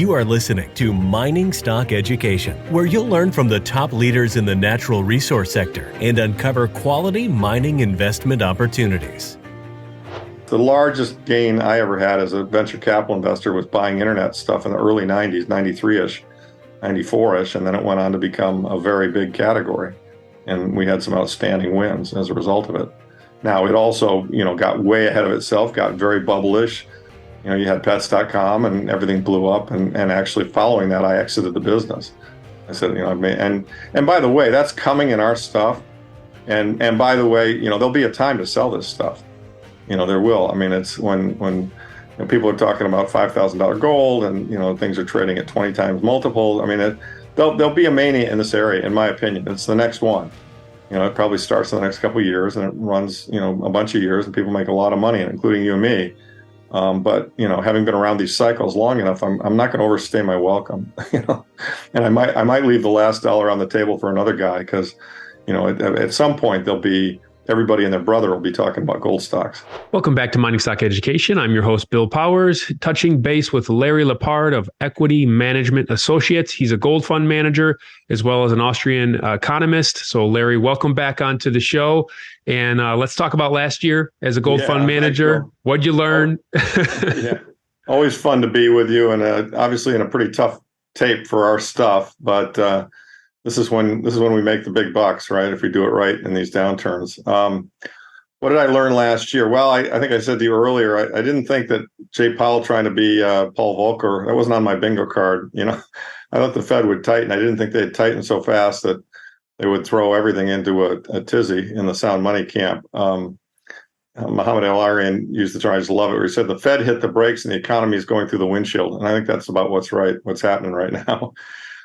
You are listening to Mining Stock Education, where you'll learn from the top leaders in the natural resource sector and uncover quality mining investment opportunities. The largest gain I ever had as a venture capital investor was buying internet stuff in the early 90s, 93-ish, 94-ish, and then it went on to become a very big category. And we had some outstanding wins as a result of it. Now, it also, got way ahead of itself, got very bubblish. You had pets.com and everything blew up. And actually following that, I exited the business. I said, and by the way, that's coming in our stuff. And by the way, there'll be a time to sell this stuff. There will. I mean, it's when people are talking about $5,000 gold and, things are trading at 20 times multiple. I mean, there'll be a mania in this area, in my opinion. It's the next one. It probably starts in the next couple of years and it runs, a bunch of years and people make a lot of money, including you and me. But having been around these cycles long enough, I'm not going to overstay my welcome, and I might leave the last dollar on the table for another guy because, at some point everybody and their brother will be talking about gold stocks. Welcome back to Mining Stock Education. I'm your host, Bill Powers, touching base with Larry Lepard of Equity Management Associates. He's a gold fund manager as well as an Austrian economist. So Larry, welcome back onto the show. And let's talk about last year as a gold fund manager. What'd you learn? Yeah, always fun to be with you, and obviously in a pretty tough tape for our stuff, but This is when we make the big bucks, right? If we do it right in these downturns. What did I learn last year? Well, I think I said to you earlier, I didn't think that Jay Powell trying to be Paul Volcker, that wasn't on my bingo card. I thought the Fed would tighten. I didn't think they'd tighten so fast that they would throw everything into a tizzy in the sound money camp. Muhammad Al-Arian used the term, I just love it, where he said the Fed hit the brakes and the economy is going through the windshield. And I think that's about what's happening right now.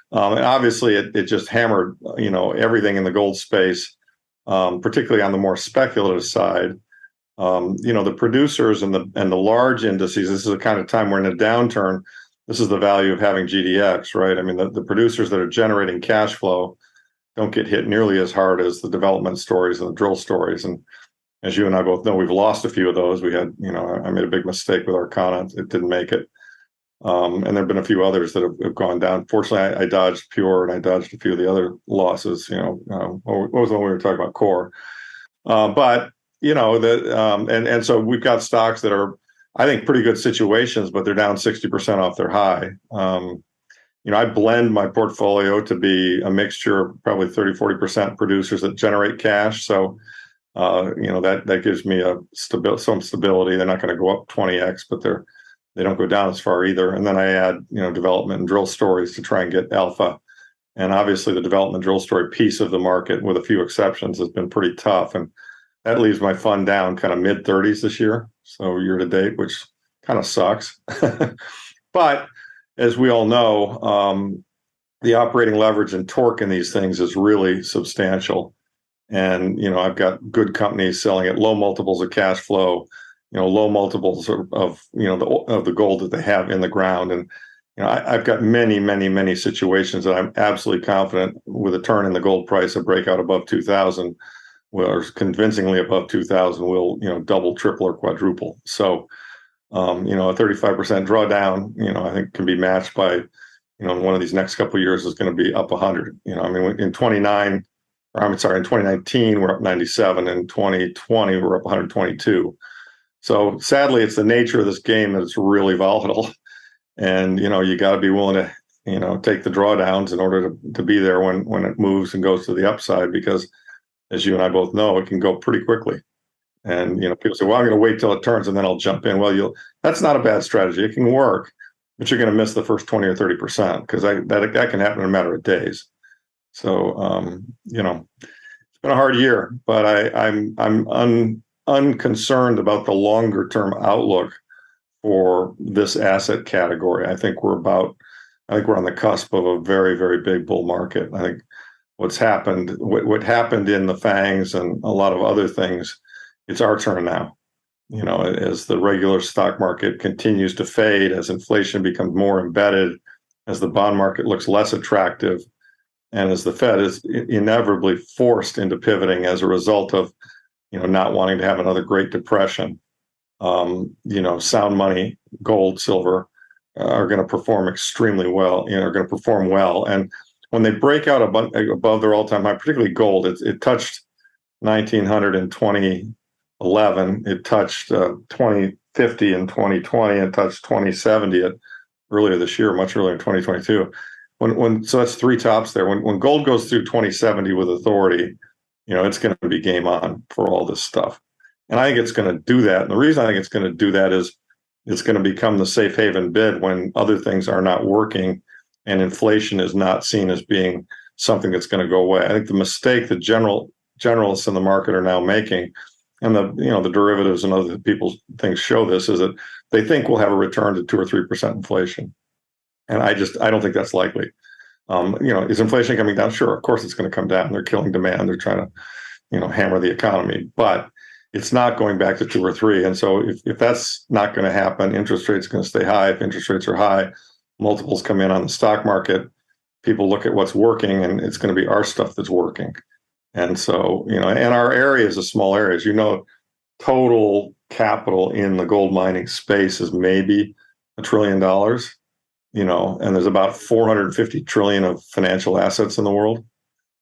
And obviously, it just hammered, everything in the gold space, particularly on the more speculative side. The producers and the large indices. This is the kind of time we're in a downturn. This is the value of having GDX, right? I mean, the producers that are generating cash flow don't get hit nearly as hard as the development stories and the drill stories. And as you and I both know, we've lost a few of those. We had, I made a big mistake with Arcana. It didn't make it. And there have been a few others that have gone down. Fortunately, I dodged Pure and I dodged a few of the other losses. What was the one we were talking about? Core. And so we've got stocks that are, I think, pretty good situations, but they're down 60% off their high. I blend my portfolio to be a mixture of probably 30-40% producers that generate cash. So, that gives me some stability. They're not going to go up 20x, but they don't go down as far either. And then I add, development and drill stories to try and get alpha. And obviously the development drill story piece of the market, with a few exceptions, has been pretty tough. And that leaves my fund down kind of mid-30s this year. So year to date, which kind of sucks. But as we all know, the operating leverage and torque in these things is really substantial. And, I've got good companies selling at low multiples of cash flow, low multiples of the gold that they have in the ground. And, I've got many, many, many situations that I'm absolutely confident with a turn in the gold price, a breakout above 2,000, or convincingly above 2,000 will, double, triple, or quadruple. So, a 35% drawdown, I think can be matched by, one of these next couple of years is going to be up 100. In 2019, we're up 97. In 2020, we're up 122. So sadly, it's the nature of this game that it's really volatile. And, you got to be willing to, take the drawdowns in order to be there when it moves and goes to the upside, because as you and I both know, it can go pretty quickly. And, people say, well, I'm going to wait till it turns and then I'll jump in. Well, that's not a bad strategy. It can work, but you're going to miss the first 20 or 30% because that can happen in a matter of days. So, it's been a hard year, but I'm unconcerned about the longer term outlook for this asset category. I think we're on the cusp of a very, very big bull market. I think what happened in the FANGs and a lot of other things, it's our turn now. As the regular stock market continues to fade, as inflation becomes more embedded, as the bond market looks less attractive, and as the Fed is inevitably forced into pivoting as a result of, not wanting to have another Great Depression, sound money, gold, silver, are going to perform extremely well, are going to perform well. And when they break out above their all-time high, particularly gold, it touched 1900 in 2011, it touched 2050 in 2020, and touched 2070 earlier this year, much earlier in 2022. So that's three tops there. When gold goes through 2070 with authority, it's going to be game on for all this stuff. And I think it's going to do that. And the reason I think it's going to do that is it's going to become the safe haven bid when other things are not working and inflation is not seen as being something that's going to go away. I think the mistake that generalists in the market are now making, and the derivatives and other people's things show this, is that they think we'll have a return to 2 or 3% inflation. And I don't think that's likely. Is inflation coming down? Sure, of course it's going to come down. They're killing demand. They're trying to, hammer the economy, but it's not going back to 2 or 3. And so if that's not going to happen, interest rates are going to stay high. If interest rates are high, multiples come in on the stock market. People look at what's working, and it's going to be our stuff that's working. And so, and our area is a small area. As total capital in the gold mining space is maybe $1 trillion, and there's about 450 trillion of financial assets in the world.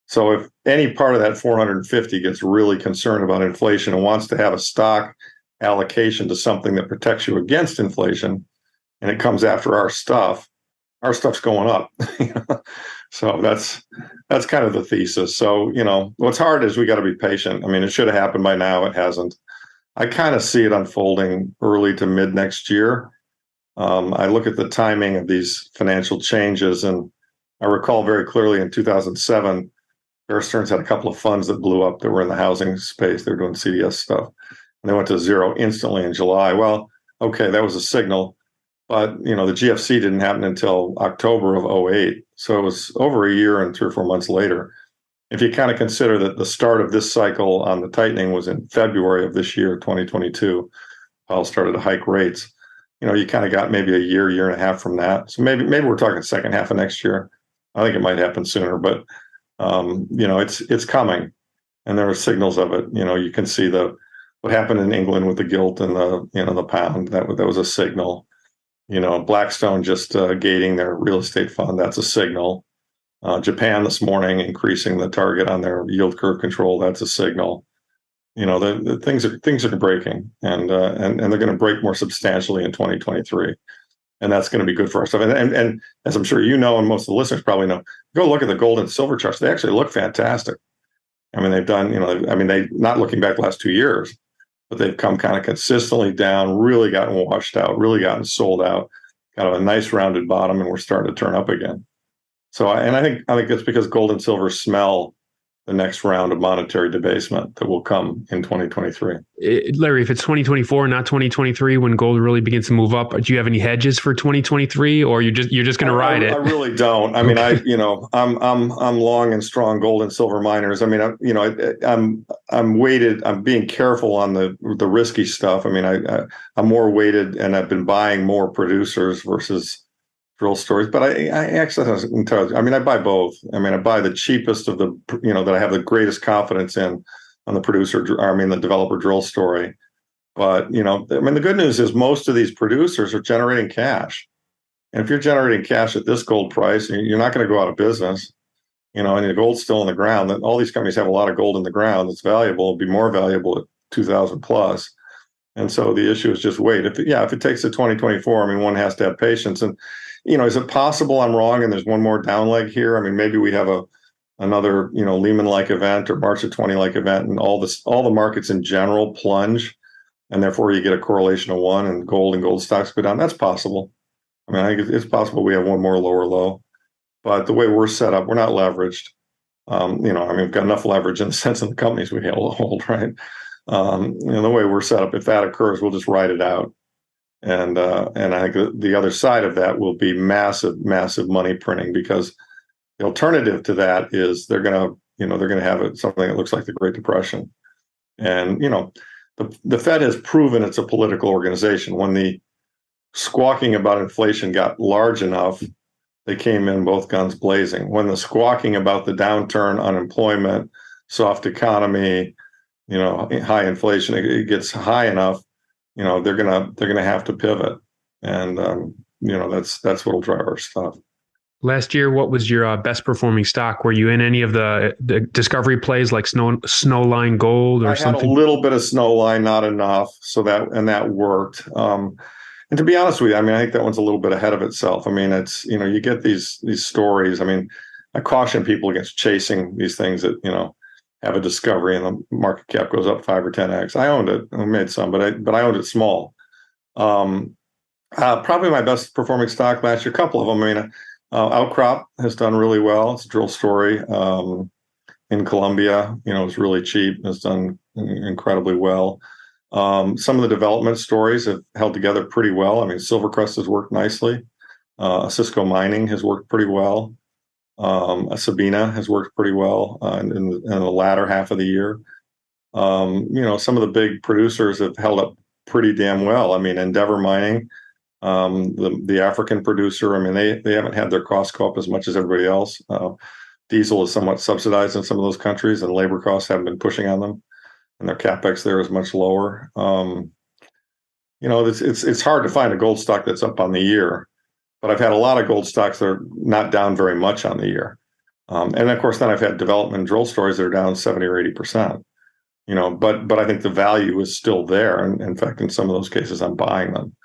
So if any part of that 450 gets really concerned about inflation and wants to have a stock allocation to something that protects you against inflation, and it comes after our stuff's going up. So that's kind of the thesis. So, what's hard is we got to be patient. I mean, it should have happened by now. It hasn't. I kind of see it unfolding early to mid next year. I look at the timing of these financial changes, and I recall very clearly in 2007, Bear Stearns had a couple of funds that blew up that were in the housing space. They were doing CDS stuff, and they went to zero instantly in July. Well, okay, that was a signal, but the GFC didn't happen until October of 2008. So it was over a year and 3 or 4 months later. If you kind of consider that the start of this cycle on the tightening was in February of this year, 2022, Powell started to hike rates. You kind of got maybe a year and a half from that. So maybe we're talking second half of next year. I think it might happen sooner, but it's coming, and there are signals of it. You can see what happened in England with the gilt and the pound. That was a signal. Blackstone just gating their real estate fund. That's a signal. Japan this morning increasing the target on their yield curve control. That's a signal. The things are breaking, and they're going to break more substantially in 2023, and that's going to be good for our stuff. And as I'm sure and most of the listeners probably know, go look at the gold and silver charts. They actually look fantastic. I mean, they've done. They not looking back the last 2 years, but they've come kind of consistently down, really gotten washed out, really gotten sold out, kind of a nice rounded bottom, and we're starting to turn up again. So, I think it's because gold and silver smell the next round of monetary debasement that will come in 2023. Larry, if it's 2024, not 2023, when gold really begins to move up, do you have any hedges for 2023, or you're just going to ride it? I really don't. I mean, I'm long and strong gold and silver miners. I mean, I'm weighted. I'm being careful on the risky stuff. I mean, I'm more weighted, and I've been buying more producers versus drill stories, but I actually I buy both. I mean, I buy the cheapest of the, that I have the greatest confidence in on the the developer drill story. But, the good news is most of these producers are generating cash. And if you're generating cash at this gold price, you're not going to go out of business, and the gold's still in the ground. That all these companies have a lot of gold in the ground that's valuable. It'll be more valuable at 2,000 plus. And so the issue is just wait. If it takes to 2024, one has to have patience. And is it possible I'm wrong and there's one more down leg here? I mean, maybe we have another Lehman-like event or March of 20-like event, and all the markets in general plunge, and therefore you get a correlation of one, and gold stocks go down. That's possible. I think it's possible we have one more lower low, but the way we're set up, we're not leveraged. We've got enough leverage in the sense of the companies we hold, right? The way we're set up, if that occurs, we'll just ride it out. And I think the other side of that will be massive money printing, because the alternative to that is they're going to have something that looks like the Great Depression. And the Fed has proven it's a political organization. When the squawking about inflation got large enough, they came in both guns blazing. When the squawking about the downturn, unemployment, soft economy, high inflation, it gets high enough, they're gonna have to pivot. And that's what'll drive our stuff. Last year, what was your best performing stock? Were you in any of the discovery plays like Snowline Gold or something? I had a little bit of Snowline, not enough, that worked. And to be honest with you, I mean, I think that one's a little bit ahead of itself. I mean, it's, you get these stories. I mean, I caution people against chasing these things that, have a discovery and the market cap goes up 5 or 10x. I owned it. I made some, but I owned it small. Probably my best performing stock last year, a couple of them. I mean, Outcrop has done really well. It's a drill story in Colombia. It's really cheap. It's done incredibly well. Some of the development stories have held together pretty well. I mean, Silvercrest has worked nicely. Cisco Mining has worked pretty well. Sabina has worked pretty well in the latter half of the year. Some of the big producers have held up pretty damn well. I mean, Endeavor Mining, the African producer, I mean, they haven't had their costs go up as much as everybody else. Diesel is somewhat subsidized in some of those countries, and labor costs haven't been pushing on them, and their capex there is much lower. It's hard to find a gold stock that's up on the year, but I've had a lot of gold stocks that are not down very much on the year. And of course, then I've had development drill stories that are down 70 or 80%. But I think the value is still there, and in fact, in some of those cases, I'm buying them.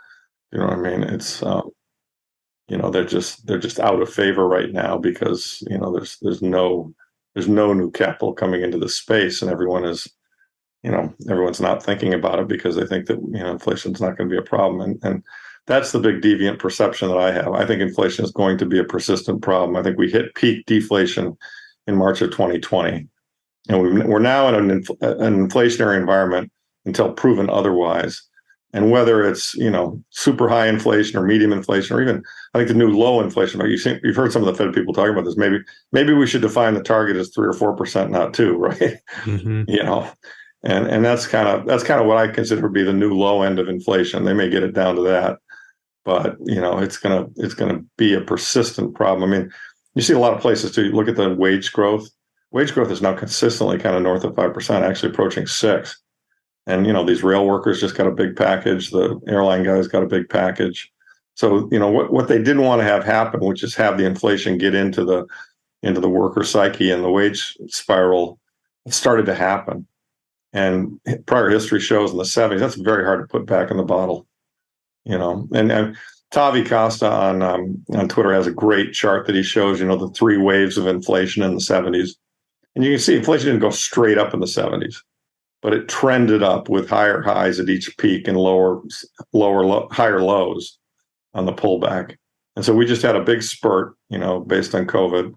You know what I mean? It's they're just out of favor right now because there's no new capital coming into the space, and everyone's not thinking about it because they think that inflation's not going to be a problem, and that's the big deviant perception that I have. I think inflation is going to be a persistent problem. I think we hit peak deflation in March of 2020, and we're now in an inflationary environment until proven otherwise. And whether it's super high inflation or medium inflation, or even I think the new low inflation, you've heard some of the Fed people talking about this. Maybe we should define the target as 3 or 4%, not 2, right? Mm-hmm. And that's kind of what I consider to be the new low end of inflation. They may get it down to that, but it's gonna be a persistent problem. I mean, you see a lot of places too. You look at the wage growth. Wage growth is now consistently kind of north of 5%, actually approaching 6%. And these rail workers just got a big package. The airline guys got a big package. So what they didn't want to have happen, which is have the inflation get into the worker psyche and the wage spiral, it started to happen. And prior history shows in the 70s that's very hard to put back in the bottle. And Tavi Costa on Twitter has a great chart that he shows. The 3 waves of inflation in the 70s, and you can see inflation didn't go straight up in the 70s. But it trended up with higher highs at each peak and higher lows on the pullback. And so we just had a big spurt, based on COVID,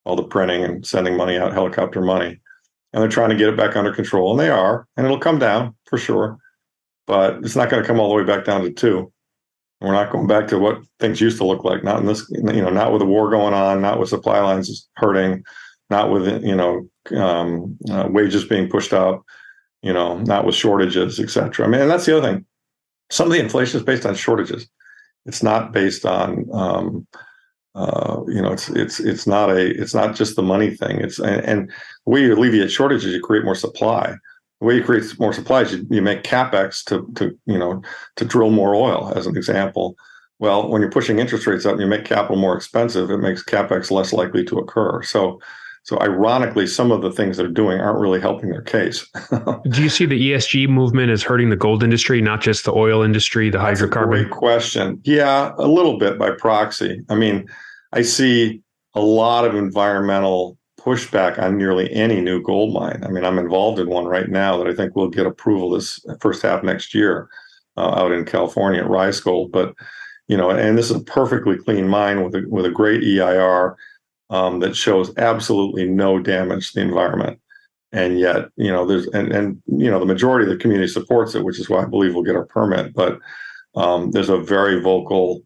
all the printing and sending money out, helicopter money. And they're trying to get it back under control, and they are, and it'll come down for sure. But it's not going to come all the way back down to 2. We're not going back to what things used to look like. Not in this, not with the war going on, not with supply lines hurting, not with wages being pushed up. Not with shortages, et cetera. I mean, and that's the other thing. Some of the inflation is based on shortages. It's not based on, it's not just the money thing. And the way you alleviate shortages, you create more supply. The way you create more supply is you make capex to drill more oil, as an example. Well, when you're pushing interest rates up and you make capital more expensive, it makes capex less likely to occur. So ironically, some of the things they're doing aren't really helping their case. Do you see the ESG movement as hurting the gold industry, not just the oil industry, the hydrocarbon? That's a great question. Yeah, a little bit by proxy. I mean, I see a lot of environmental pushback on nearly any new gold mine. I mean, I'm involved in one right now that I think will get approval this first half next year out in California at Rise Gold. But, and this is a perfectly clean mine with a great EIR. That shows absolutely no damage to the environment, and yet there's the majority of the community supports it, which is why I believe we'll get our permit. But there's a very vocal,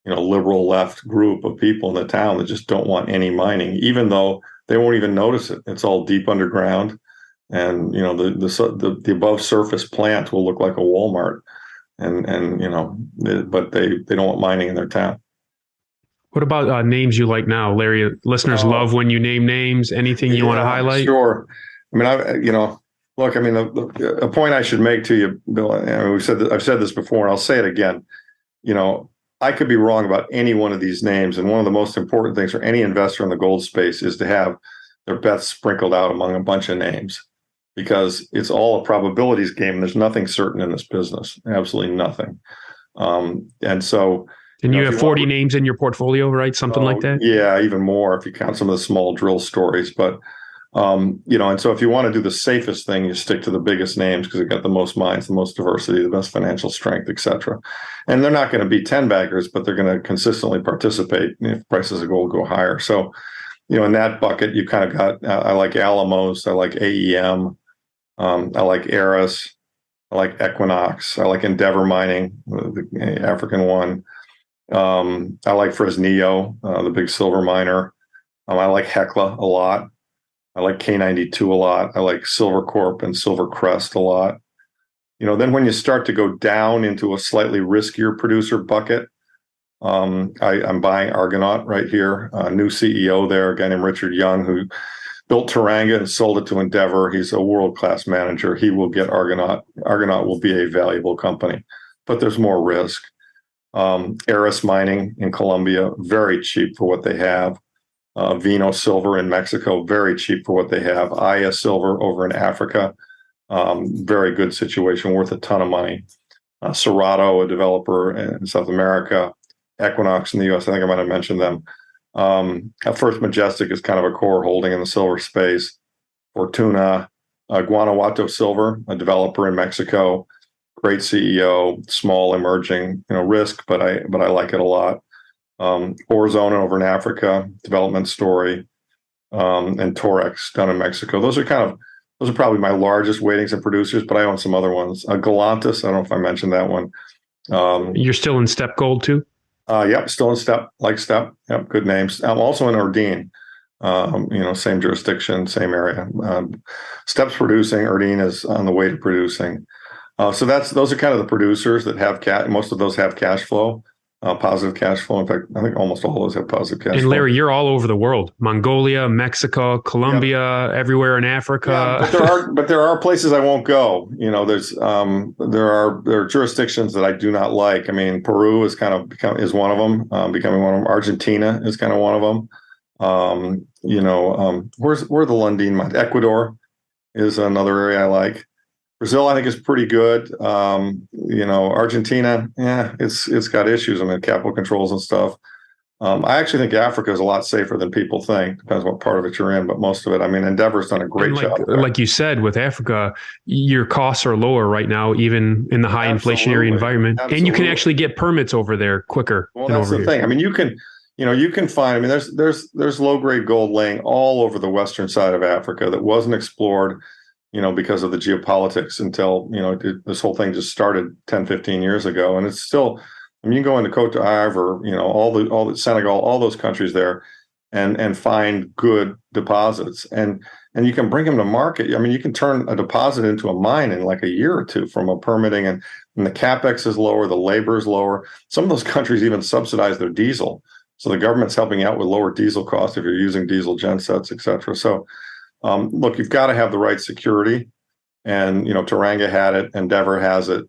liberal left group of people in the town that just don't want any mining, even though they won't even notice it. It's all deep underground, and the above surface plant will look like a Walmart, but they don't want mining in their town. What about names you like now, Larry? Listeners love when you name names. Anything you want to highlight? Sure. I mean, look. I mean, a point I should make to you, Bill. I've said this before, and I'll say it again. I could be wrong about any one of these names. And one of the most important things for any investor in the gold space is to have their bets sprinkled out among a bunch of names, because it's all a probabilities game. There's nothing certain in this business, absolutely nothing. And so, and you have 40 names in your portfolio, right? Something like that? Yeah, even more if you count some of the small drill stories. But, and so if you want to do the safest thing, you stick to the biggest names because they've got the most mines, the most diversity, the best financial strength, et cetera. And they're not going to be 10 baggers, but they're going to consistently participate if prices of gold go higher. So, in that bucket, you kind of got, I like Alamos, I like AEM, I like Eris, I like Equinox, I like Endeavor Mining, the African one. I like Fresnillo, the big silver miner. I like Hecla a lot. I like K92 a lot. I like Silver Corp and Silver Crest a lot. Then when you start to go down into a slightly riskier producer bucket, I'm buying Argonaut right here. New CEO there, a guy named Richard Young, who built Teranga and sold it to Endeavor. He's a world-class manager. He will get Argonaut. Argonaut will be a valuable company, but there's more risk. Eris Mining in Colombia, very cheap for what they have. Vino Silver in Mexico, very cheap for what they have. Aya Silver over in Africa, very good situation, worth a ton of money. Cerrado, a developer in South America. Equinox in the U.S., I think I might have mentioned them. First Majestic is kind of a core holding in the silver space. Fortuna, Guanajuato Silver, a developer in Mexico. Great CEO, small emerging, risk, but I like it a lot. Orezona over in Africa, development story, and Torex down in Mexico. Those are probably my largest weightings of producers, but I own some other ones. Galantis, I don't know if I mentioned that one. You're still in Step Gold too? Yep, still in Step, like Step. Yep, good names. I'm also in Erdene. Same jurisdiction, same area. Step's producing. Erdene is on the way to producing. So those are kind of the producers that have most of those have cash flow, positive cash flow. In fact, I think almost all of those have positive cash flow. And Larry, you're all over the world: Mongolia, Mexico, Colombia, everywhere in Africa. Yeah, but there are places I won't go. There are jurisdictions that I do not like. I mean, Peru is is one of them, becoming one of them. Argentina is kind of one of them. Where the Lundin mine? Ecuador is another area I like. Brazil, I think, is pretty good. Argentina, it's got issues. I mean, capital controls and stuff. I actually think Africa is a lot safer than people think. Depends what part of it you're in, but most of it, I mean, Endeavor's done a great job. Like you said, with Africa, your costs are lower right now, even in the high inflationary environment. Absolutely. And you can actually get permits over there quicker. Well, that's the thing. I mean, you can find, I mean, there's low grade gold laying all over the western side of Africa that wasn't explored, because of the geopolitics until, this whole thing just started 10, 15 years ago. And it's still, I mean, you can go into Côte d'Ivoire or, all the Senegal, all those countries there and find good deposits and you can bring them to market. I mean, you can turn a deposit into a mine in like a year or two from a permitting and the CapEx is lower, the labor is lower. Some of those countries even subsidize their diesel. So the government's helping out with lower diesel costs if you're using diesel gensets, et cetera. So, look, you've got to have the right security, and Teranga had it, Endeavor has it.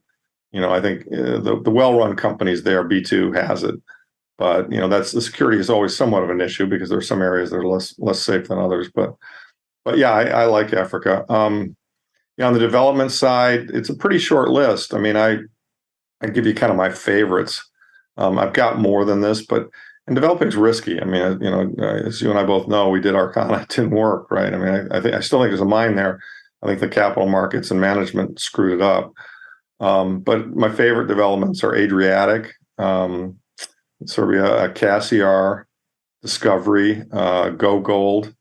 I think the well-run companies there, B2 has it, but that's the security is always somewhat of an issue because there are some areas that are less safe than others. But yeah, I like Africa. On the development side, it's a pretty short list. I mean, I give you kind of my favorites. I've got more than this, and developing is risky. I mean, as you and I both know, we did Arcana, it didn't work, right? I mean, I still think there's a mine there. I think the capital markets and management screwed it up. But my favorite developments are Adriatic, Serbia, Cassiar, Discovery, Go Gold,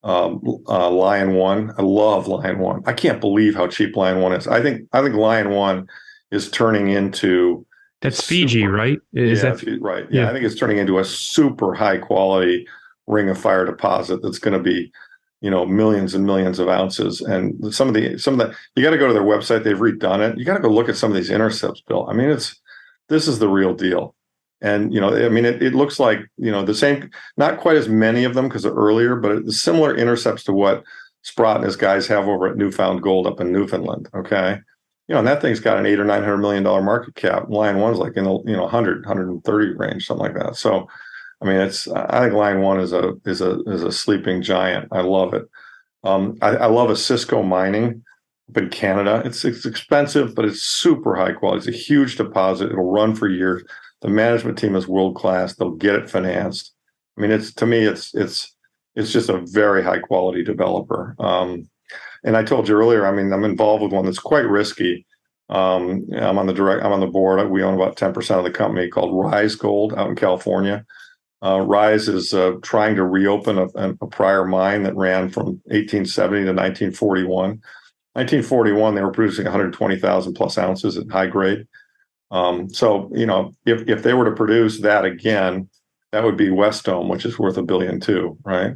Lion One. I love Lion One. I can't believe how cheap Lion One is. I think Lion One is turning into. That's Fiji, right? Right? Yeah, I think it's turning into a super high quality ring of fire deposit that's going to be, millions and millions of ounces. And some of the you got to go to their website. They've redone it. You got to go look at some of these intercepts, Bill. I mean, this is the real deal. And I mean, it looks like the same, not quite as many of them because they're earlier, but it's similar intercepts to what Sprott and his guys have over at Newfound Gold up in Newfoundland. Okay. and that thing's got an $800 or $900 million market cap. Line One's like in the 130 range, something like that. So, I mean, I think Line One is a sleeping giant. I love it. I love a Cisco Mining up in Canada. It's expensive, but it's super high quality. It's a huge deposit. It'll run for years. The management team is world class. They'll get it financed. I mean, it's just a very high quality developer. And I told you earlier, I mean, I'm involved with one that's quite risky. I'm on the board. We own about 10% of the company, called Rise Gold, out in California. Rise is trying to reopen a prior mine that ran from 1870 to 1941. 1941, they were producing 120,000 plus ounces at high grade. So, if they were to produce that again, that would be West Dome, which is worth $1 billion too, right?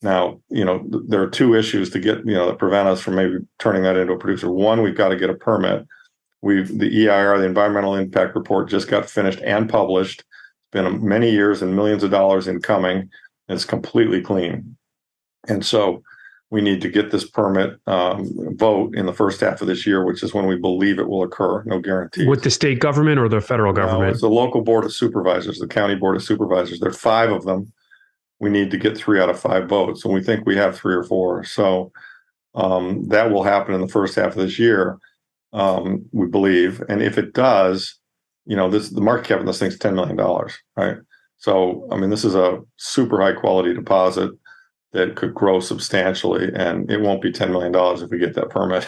Now, there are two issues to get, that prevent us from maybe turning that into a producer. One, we've got to get a permit. The EIR, the Environmental Impact Report, just got finished and published. It's been many years and millions of dollars in coming, and it's completely clean. And so we need to get this permit vote in the first half of this year, which is when we believe it will occur. No guarantee. With the state government or the federal government? No, it's the local board of supervisors, the county board of supervisors. There are 5 of them. We need to get 3 out of 5 votes, and we think we have 3 or 4. So that will happen in the first half of this year, we believe. And if it does, the market cap of this thing's $10 million, right? So, I mean, this is a super high quality deposit that could grow substantially, and it won't be $10 million if we get that permit.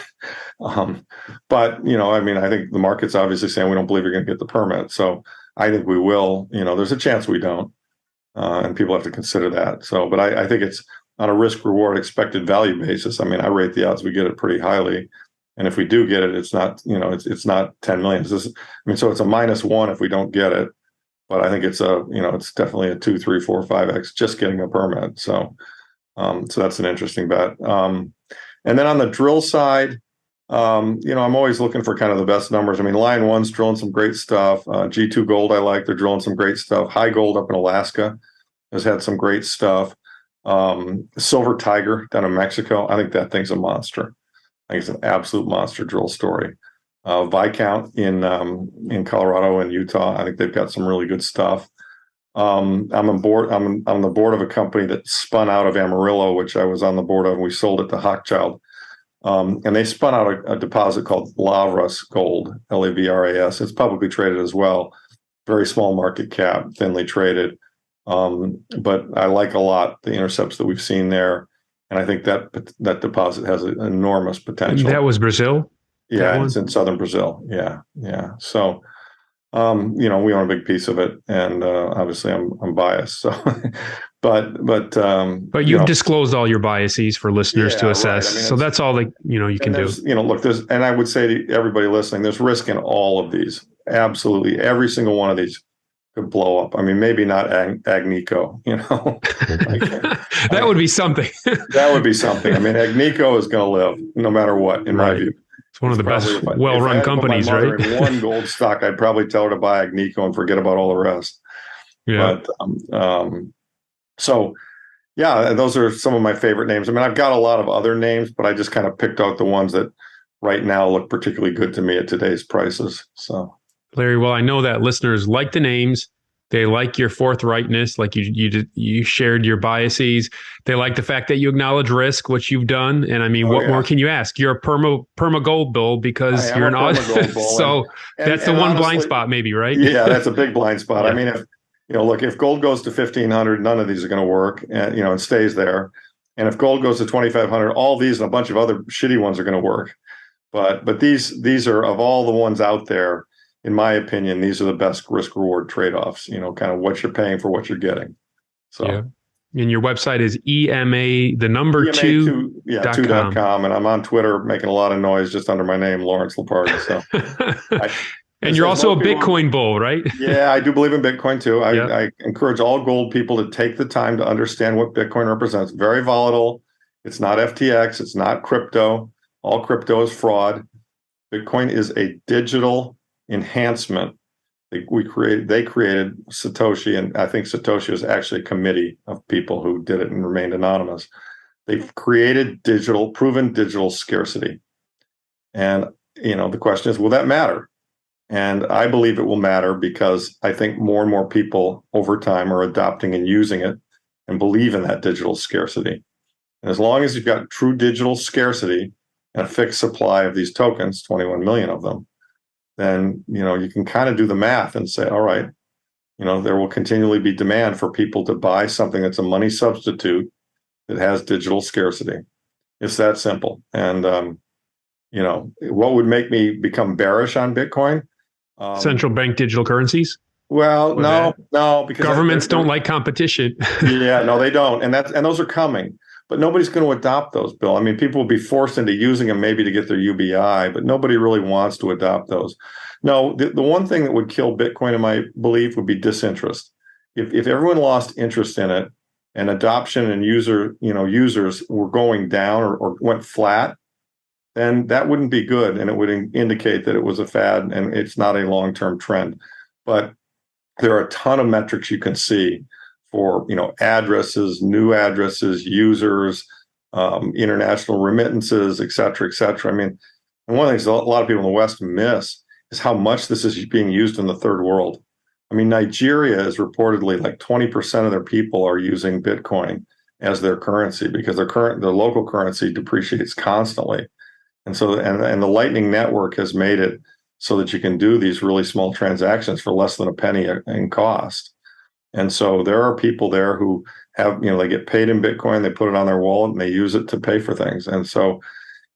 But, I mean, I think the market's obviously saying we don't believe you're going to get the permit. So I think we will. There's a chance we don't. And people have to consider that. So, but I think it's on a risk reward expected value basis. I mean, I rate the odds we get it pretty highly. And if we do get it, it's not, it's not 10 million. So it's a -1 if we don't get it. But I think it's it's definitely a 2, 3, 4, 5x just getting a permit. So, so that's an interesting bet. And then on the drill side, I'm always looking for kind of the best numbers. I mean, Line One's drilling some great stuff. G2 Gold, I like. They're drilling some great stuff. High Gold up in Alaska has had some great stuff. Silver Tiger down in Mexico, I think that thing's a monster. I think it's an absolute monster drill story. Viscount in Colorado and Utah, I think they've got some really good stuff. I'm on the board of a company that spun out of Amarillo, which I was on the board of. We sold it to Hochschild. And they spun out a deposit called Lavras Gold, Lavras. It's publicly traded as well. Very small market cap, thinly traded. But I like a lot the intercepts that we've seen there. And I think that deposit has an enormous potential. That was Brazil? Yeah, it's in southern Brazil. Yeah. So, we own a big piece of it, and obviously I'm biased. So, but you've disclosed all your biases for listeners to assess. Right. I mean, so that's all you can do. Look, and I would say to everybody listening, there's risk in all of these. Absolutely, every single one of these could blow up. I mean, maybe not Agnico. That would be something. That would be something. I mean, Agnico is going to live no matter what, in my view. It's one of the best well-run companies, right? In one gold stock, I'd probably tell her to buy Agnico and forget about all the rest. Yeah. But so, yeah, those are some of my favorite names. I mean, I've got a lot of other names, but I just kind of picked out the ones that right now look particularly good to me at today's prices. So, Larry, well, I know that listeners like the names. They like your forthrightness, like you shared your biases. They like the fact that you acknowledge risk, which you've done. And I mean, what more can you ask? You're a Perma-gold bull because you're an Austrian. So that's the one honestly, blind spot, maybe, right? Yeah, that's a big blind spot. Yeah. I mean, if gold goes to 1,500, none of these are going to work, and it stays there. And if gold goes to 2,500, all these and a bunch of other shitty ones are going to work. But these are, of all the ones out there, in my opinion, these are the best risk reward trade-offs, kind of what you're paying for what you're getting. So, yeah. And your website is EMA2.com. And I'm on Twitter making a lot of noise just under my name, Lawrence Lepard. So and you're also a Bitcoin bull, right? Yeah, I do believe in Bitcoin too. I encourage all gold people to take the time to understand what Bitcoin represents. Very volatile. It's not FTX. It's not crypto. All crypto is fraud. Bitcoin is a digital enhancement. They created Satoshi, and I think Satoshi was actually a committee of people who did it and remained anonymous. They've created proven digital scarcity. And the question is, will that matter? And I believe it will matter because I think more and more people over time are adopting and using it and believe in that digital scarcity. And as long as you've got true digital scarcity and a fixed supply of these tokens, 21 million of them, then, you can kind of do the math and say, all right, there will continually be demand for people to buy something that's a money substitute that has digital scarcity. It's that simple. And, what would make me become bearish on Bitcoin? Central bank digital currencies? Well, no, because governments don't like competition. Yeah, no, they don't. And those are coming. But nobody's going to adopt those, Bill. I mean, people will be forced into using them maybe to get their UBI, but nobody really wants to adopt those. No, the one thing that would kill Bitcoin, in my belief, would be disinterest. If everyone lost interest in it and adoption and users were going down or went flat, then that wouldn't be good, and it would indicate that it was a fad and it's not a long-term trend. But there are a ton of metrics you can see for addresses, new addresses, users, international remittances, et cetera, et cetera. I mean, and one of the things a lot of people in the West miss is how much this is being used in the third world. I mean, Nigeria is reportedly like 20% of their people are using Bitcoin as their currency because their local currency depreciates constantly. And so, and the Lightning Network has made it so that you can do these really small transactions for less than a penny in cost. And so there are people there who have, they get paid in Bitcoin, they put it on their wallet and they use it to pay for things. And so,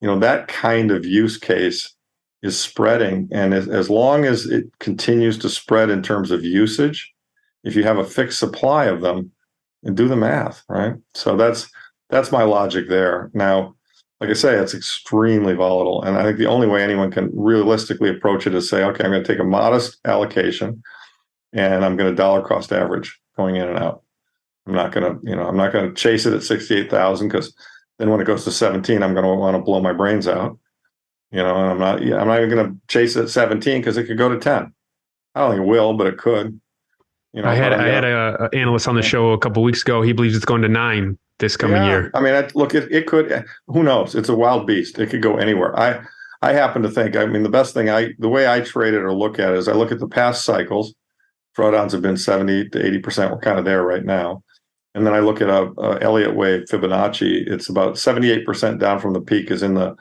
that kind of use case is spreading. And as long as it continues to spread in terms of usage, if you have a fixed supply of them, and do the math, right? So that's my logic there. Now, like I say, it's extremely volatile. And I think the only way anyone can realistically approach it is say, okay, I'm going to take a modest allocation and I'm going to dollar cost average going in and out. I'm not going to chase it at 68,000 because then when it goes to 17, I'm going to want to blow my brains out. And I'm not even going to chase it at 17 because it could go to 10. I don't think it will, but it could. I had an analyst on the show a couple of weeks ago. He believes it's going to 9 this coming year. I mean, it could. Who knows? It's a wild beast. It could go anywhere. I happen to think. I mean, the way I trade it or look at it is I look at the past cycles. Drawdowns have been 70 to 80%. We're kind of there right now. And then I look at a Elliott wave Fibonacci. It's about 78% down from the peak. Is in the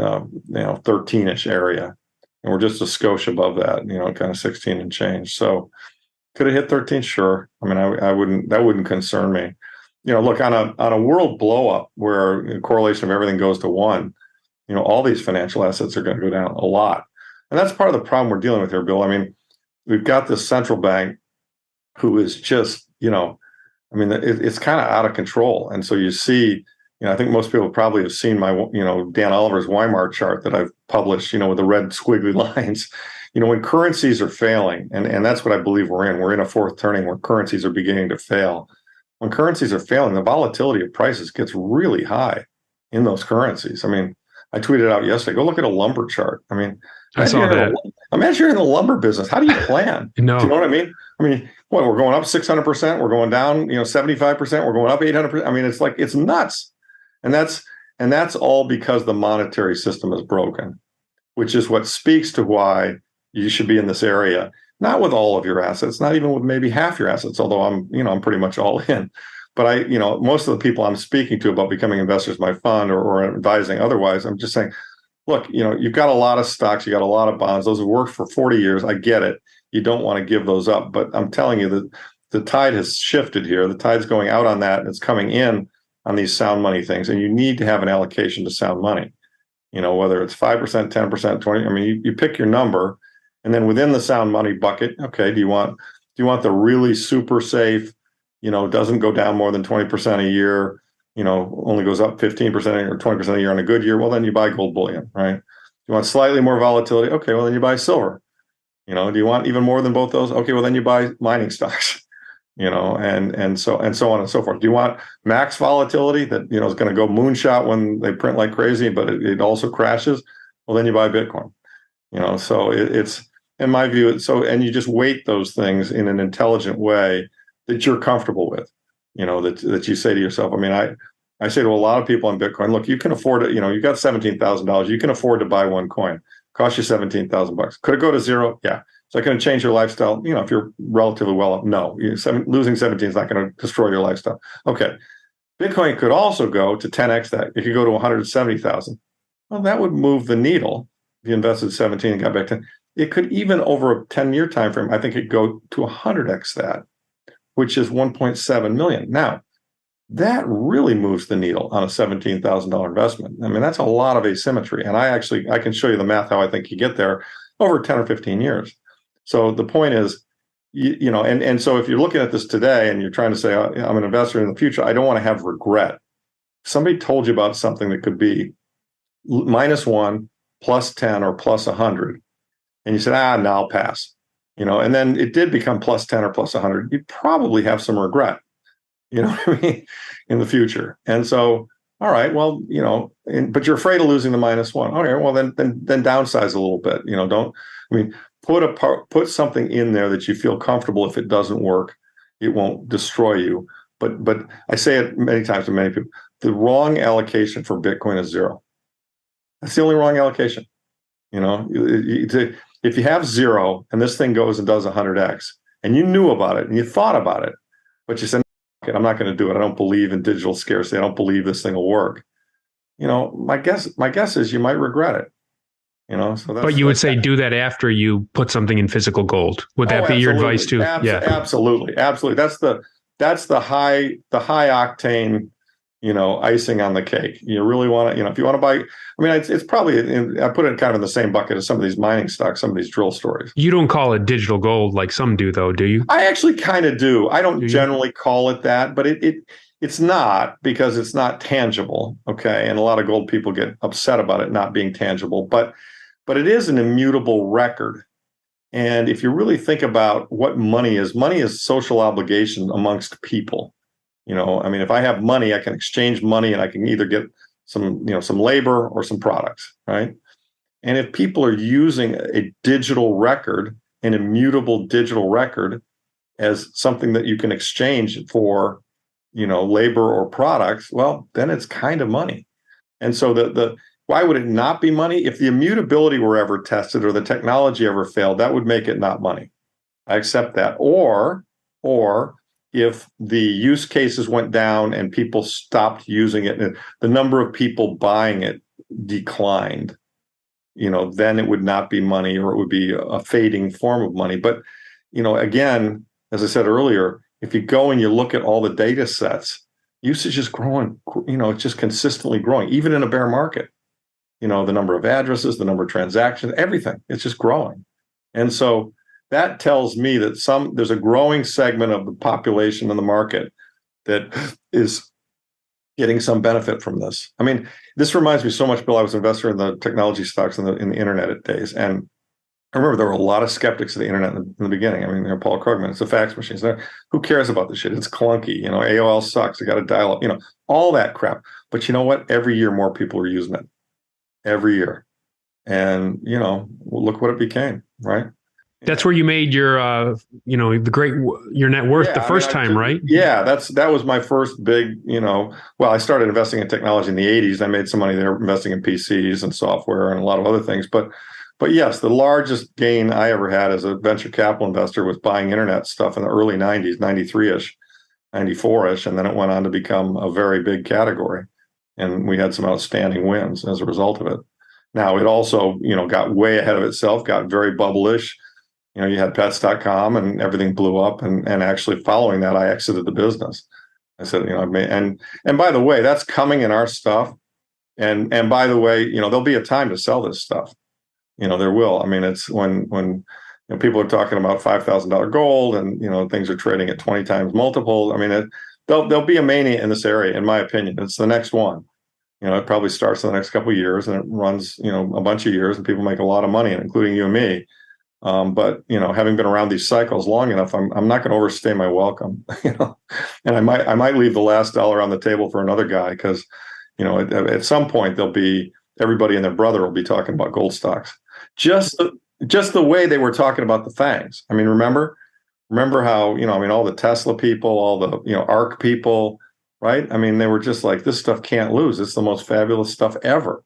13ish area, and we're just a skosh above that. Kind of 16 and change. So. Could it hit 13? Sure. I mean, that wouldn't concern me. Look, on a world blow up where the correlation of everything goes to 1, all these financial assets are going to go down a lot. And that's part of the problem we're dealing with here, Bill. I mean, we've got this central bank who is just, it's kind of out of control. And so you see, I think most people probably have seen my, Dan Oliver's Weimar chart that I've published, with the red squiggly lines. When currencies are failing, and that's what I believe we're in a fourth turning where currencies are beginning to fail. When currencies are failing, the volatility of prices gets really high in those currencies. I mean, I tweeted out yesterday, go look at a lumber chart. I mean, I saw that. Imagine you're in the lumber business. How do you plan? No. Do you know what I mean? I mean, we're going up 600%, we're going down, 75%, we're going up 800%. I mean, it's nuts. And that's all because the monetary system is broken, which is what speaks to why you should be in this area, not with all of your assets, not even with maybe half your assets, although I'm pretty much all in. But most of the people I'm speaking to about becoming investors in my fund or advising otherwise, I'm just saying, look, you've got a lot of stocks, you got a lot of bonds, those have worked for 40 years. I get it. You don't want to give those up, but I'm telling you that the tide has shifted here. The tide's going out on that and it's coming in on these sound money things. And you need to have an allocation to sound money, whether it's 5%, 10%, 20, I mean, you pick your number. And then within the sound money bucket, okay, do you want the really super safe, doesn't go down more than 20% a year, only goes up 15% or 20% a year on a good year? Well, then you buy gold bullion, right? You want slightly more volatility? Okay, well, then you buy silver. Do you want even more than both those? Okay, well, then you buy mining stocks, and so on and so forth. Do you want max volatility that, is going to go moonshot when they print like crazy, but it also crashes? Well, then you buy Bitcoin. So it's, in my view, and you just weight those things in an intelligent way that you're comfortable with, that you say to yourself, I mean, I say to a lot of people on Bitcoin, look, you can afford it. You got $17,000. You can afford to buy one coin. Cost you $17,000. Could it go to zero? Yeah. Is that going to change your lifestyle? If you're relatively well off, no. Losing 17 is not going to destroy your lifestyle. Okay. Bitcoin could also go to 10x that. It could go to 170,000. Well, that would move the needle. If you invested 17 and got back 10, it could even over a 10-year time frame, I think it'd go to 100x that, which is 1.7 million. Now, that really moves the needle on a $17,000 investment. I mean, that's a lot of asymmetry. And I can show you the math how I think you get there over 10 or 15 years. So the point is, and so if you're looking at this today and you're trying to say, I'm an investor in the future, I don't want to have regret. If somebody told you about something that could be -1, +10, or +100, and you said, no, I'll pass. And then it did become +10 or +100, you'd probably have some regret, in the future. And so, all right, well, but you're afraid of losing the -1. Okay, well, then downsize a little bit. Put something in there that you feel comfortable. If it doesn't work, it won't destroy you. But I say it many times to many people, the wrong allocation for Bitcoin is 0. That's the only wrong allocation. If you have 0 and this thing goes and does 100x, and you knew about it and you thought about it, but you said, okay, I'm not going to do it. I don't believe in digital scarcity. I don't believe this thing will work. My guess is you might regret it. So but you would say do that after you put something in physical gold. Would that be your advice too? Yeah, absolutely. That's the high octane, icing on the cake. You really want to, if you want to buy, it's probably, I put it kind of in the same bucket as some of these mining stocks, some of these drill stories. You don't call it digital gold like some do though, do you? I actually kind of do. I don't generally call it that, but it's not, because it's not tangible. Okay. And a lot of gold people get upset about it not being tangible, but it is an immutable record. And if you really think about what money is social obligation amongst people. If I have money, I can exchange money and I can either get some labor or some products, right? And if people are using a digital record, an immutable digital record, as something that you can exchange for, labor or products, well, then it's kind of money. And so why would it not be money? If the immutability were ever tested or the technology ever failed, that would make it not money. I accept that. Or if the use cases went down and people stopped using it and the number of people buying it declined, then it would not be money, or it would be a fading form of money. But, again, as I said earlier, if you go and you look at all the data sets, usage is growing, it's just consistently growing, even in a bear market. The number of addresses, the number of transactions, everything, it's just growing. And so that tells me that there's a growing segment of the population in the market that is getting some benefit from this. This reminds me so much, Bill. I was an investor in the technology stocks in the internet days, and I remember there were a lot of skeptics of the internet in the beginning. Paul Krugman, it's a fax machine. Who cares about this shit? It's clunky. AOL sucks. I got to dial up. All that crap. But you know what? Every year more people are using it. Every year, and look what it became. Right. That's where you made your, your net worth the first time, right? Yeah, that was my first big, I started investing in technology in the 80s. I made some money there investing in PCs and software and a lot of other things. But yes, the largest gain I ever had as a venture capital investor was buying internet stuff in the early 90s, 93-ish, 94-ish. And then it went on to become a very big category. And we had some outstanding wins as a result of it. Now, it also, got way ahead of itself, got very bubblish. You had pets.com and everything blew up. And actually following that, I exited the business. I said, and by the way, that's coming in our stuff. And by the way, there'll be a time to sell this stuff. There will. It's when people are talking about $5,000 gold and, things are trading at 20 times multiple. There'll be a mania in this area, in my opinion. It's the next one. It probably starts in the next couple of years and it runs, a bunch of years and people make a lot of money, including you and me. But having been around these cycles long enough, I'm not going to overstay my welcome. And I might leave the last dollar on the table for another guy because, at some point there'll be everybody and their brother will be talking about gold stocks. Just the way they were talking about the FANGs. Remember how all the Tesla people, all the ARK people, right? I mean, they were just like, this stuff can't lose. It's the most fabulous stuff ever.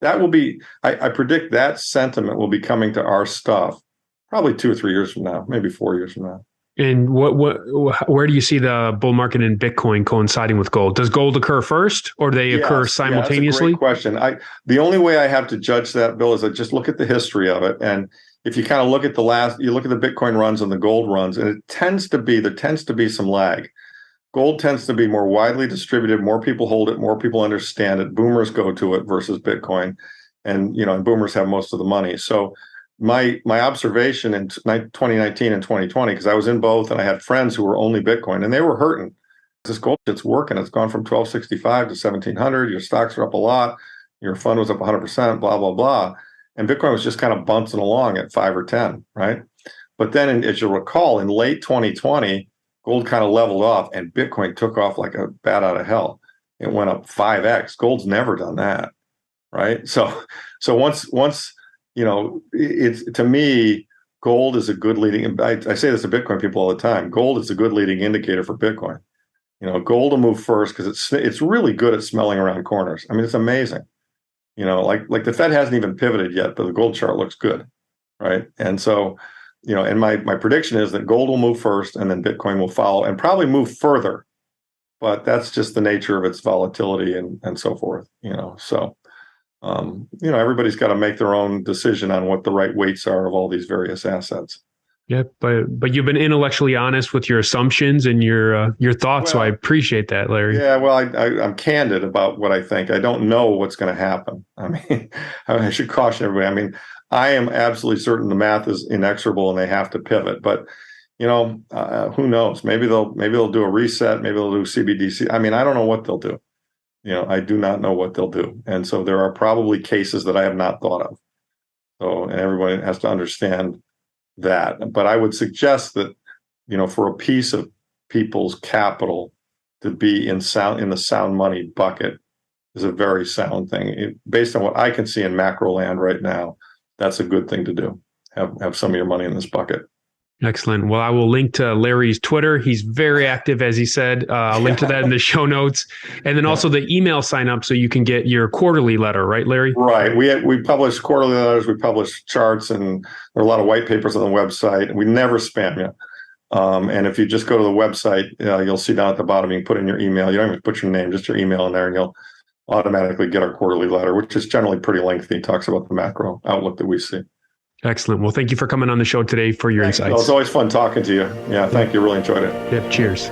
That will be, I predict that sentiment will be coming to our stuff probably 2 or 3 years from now, maybe 4 years from now. And where do you see the bull market in Bitcoin coinciding with gold? Does gold occur first, or do they occur simultaneously? That's a great question. The only way I have to judge that, Bill, is I just look at the history of it. And if you kind of look at you look at the Bitcoin runs and the gold runs, and there tends to be some lag. Gold tends to be more widely distributed. More people hold it. More people understand it. Boomers go to it versus Bitcoin, and boomers have most of the money. So my observation in 2019 and 2020, because I was in both, and I had friends who were only Bitcoin, and they were hurting. This gold shit's working. It's gone from 1265 to 1700. Your stocks are up a lot. Your fund was up 100%. Blah blah blah. And Bitcoin was just kind of bouncing along at 5 or 10, right? But then, as you'll recall, in late 2020. Gold kind of leveled off, and Bitcoin took off like a bat out of hell. It went up 5x. Gold's never done that, right? So once it's, to me, gold is a good leading. I say this to Bitcoin people all the time. Gold is a good leading indicator for Bitcoin. Gold will move first because it's really good at smelling around corners. I mean, it's amazing. Like the Fed hasn't even pivoted yet, but the gold chart looks good, right? And so. And my prediction is that gold will move first, and then Bitcoin will follow and probably move further. But that's just the nature of its volatility and so forth. So everybody's got to make their own decision on what the right weights are of all these various assets. Yeah, but you've been intellectually honest with your assumptions and your thoughts, so I appreciate that, Larry. Yeah, well, I'm candid about what I think. I don't know what's going to happen. I mean, I should caution everybody. I mean, I am absolutely certain the math is inexorable and they have to pivot. But who knows? Maybe they'll do a reset. Maybe they'll do CBDC. I mean, I don't know what they'll do. I do not know what they'll do. And so there are probably cases that I have not thought of. So, and everybody has to understand that. But I would suggest that for a piece of people's capital to be in the sound money bucket is a very sound thing. Based on what I can see in macro land right now, that's a good thing to do. Have some of your money in this bucket. Excellent. Well, I will link to Larry's Twitter. He's very active, as he said. I'll link to that in the show notes. And then also the email sign up so you can get your quarterly letter, right, Larry? Right. We publish quarterly letters. We publish charts, and there are a lot of white papers on the website. We never spam you. And if you just go to the website, you'll see down at the bottom, you can put in your email. You don't even put your name, just your email in there, and you'll automatically get our quarterly letter, which is generally pretty lengthy. It talks about the macro outlook that we see. Excellent. Well, thank you for coming on the show today for your insights. It's always fun talking to you. Yeah, thank you. Really enjoyed it. Yep. Cheers.